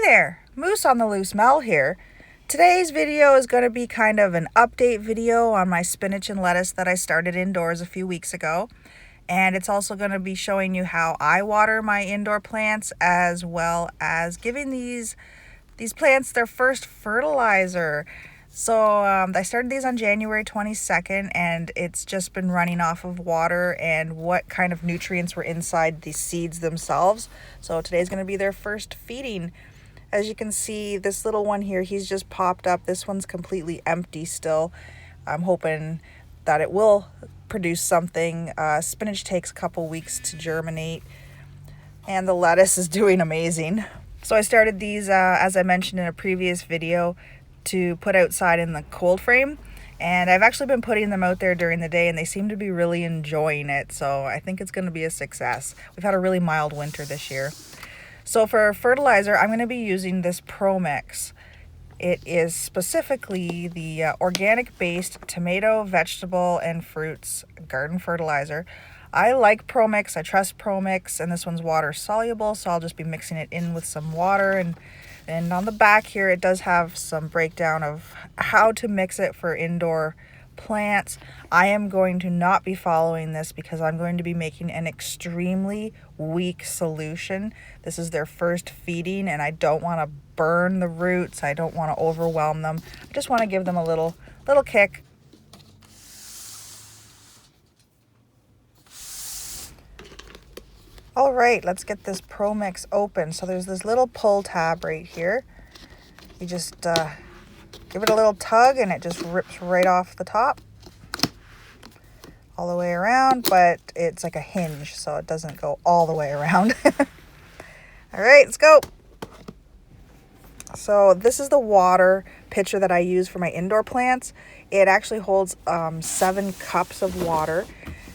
there, Moose on the Loose Mel here. Today's video is going to be kind of an update video on my spinach and lettuce that I started indoors a few weeks ago. And it's also going to be showing you how I water my indoor plants, as well as giving these plants their first fertilizer. So I started these on January 22nd, and it's just been running off of water and what kind of nutrients were inside the seeds themselves. So today's going to be their first feeding. As you can see, this little one here, he's just popped up. This one's completely empty still. I'm hoping that it will produce something. Spinach takes a couple weeks to germinate, and the lettuce is doing amazing. So I started these, as I mentioned in a previous video, to put outside in the cold frame, and I've actually been putting them out there during the day, and they seem to be really enjoying it, so I think it's going to be a success. We've had a really mild winter this year. So for fertilizer, I'm going to be using this Pro Mix. It is specifically the organic based tomato, vegetable, and fruits garden fertilizer. I like Pro Mix, I trust Pro Mix, and this one's water soluble, so I'll just be mixing it in with some water. And on the back here, it does have some breakdown of how to mix it for indoor plants. I am going to not be following this because I'm going to be making an extremely weak solution. This is their first feeding, and I don't want to burn the roots. I don't want to overwhelm them. I just want to give them a little kick. All right, let's get this Pro Mix open. So there's this little pull tab right here. You just give it a little tug and it just rips right off the top all the way around, but it's like a hinge, so it doesn't go all the way around. All right, let's go. So this is the water pitcher that I use for my indoor plants. It actually holds 7 cups of water.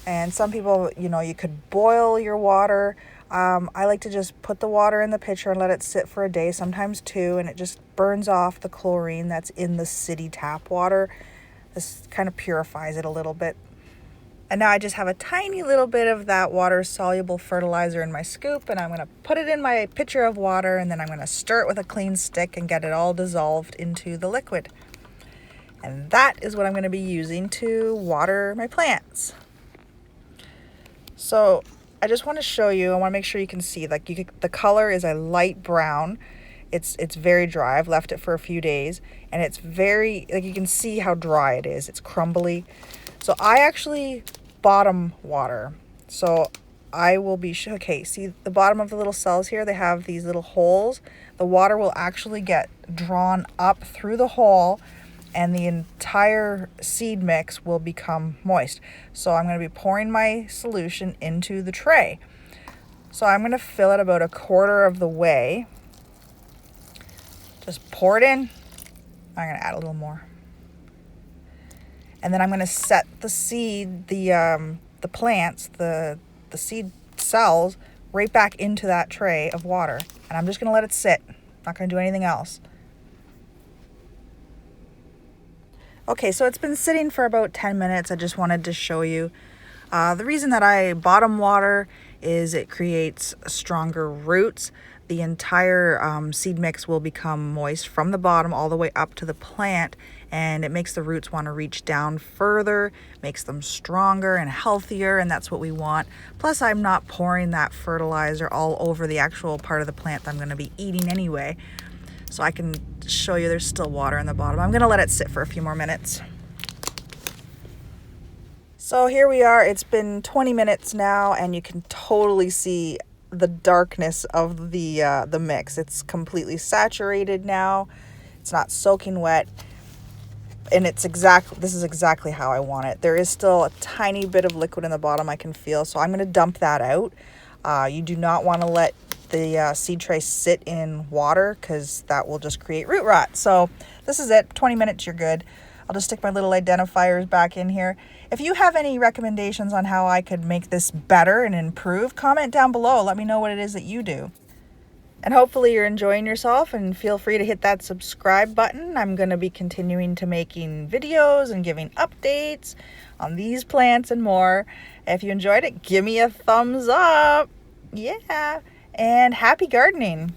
And some people, you could boil your water. I like to just put the water in the pitcher and let it sit for a day, sometimes 2, and it just burns off the chlorine that's in the city tap water. This kind of purifies it a little bit. And now I just have a tiny little bit of that water-soluble fertilizer in my scoop, and I'm going to put it in my pitcher of water, and then I'm going to stir it with a clean stick and get it all dissolved into the liquid. And that is what I'm going to be using to water my plants. So I just want to show you, I want to make sure you can see, the color is a light brown. It's very dry. I've left it for a few days, and it's very, you can see how dry it is. It's crumbly. So I actually bottom water. So I will be, okay, see the bottom of the little cells here, they have these little holes. The water will actually get drawn up through the hole, and the entire seed mix will become moist. So I'm going to be pouring my solution into the tray. So I'm going to fill it about 1/4 of the way. Just pour it in. I'm going to add a little more. And then I'm going to set the seed, the plants, the seed cells right back into that tray of water. And I'm just going to let it sit. Not going to do anything else. Okay, so it's been sitting for about 10 minutes. I just wanted to show you. The reason that I bottom water is it creates stronger roots. The entire seed mix will become moist from the bottom all the way up to the plant, and it makes the roots want to reach down further, makes them stronger and healthier, and that's what we want. Plus, I'm not pouring that fertilizer all over the actual part of the plant that I'm going to be eating anyway. So I can show you there's still water in the bottom. I'm going to let it sit for a few more minutes. So here we are. It's been 20 minutes now, and you can totally see the darkness of the mix. It's completely saturated now. It's not soaking wet, and this is exactly how I want it. There is still a tiny bit of liquid in the bottom I can feel, so I'm going to dump that out. You do not want to let the seed tray sit in water, because that will just create root rot. So this is it. 20 minutes, you're good. I'll just stick my little identifiers back in here. If you have any recommendations on how I could make this better and improve, comment down below. Let me know what it is that you do. And hopefully you're enjoying yourself, and feel free to hit that subscribe button. I'm going to be continuing to making videos and giving updates on these plants and more. If you enjoyed it, give me a thumbs up. Yeah. And happy gardening.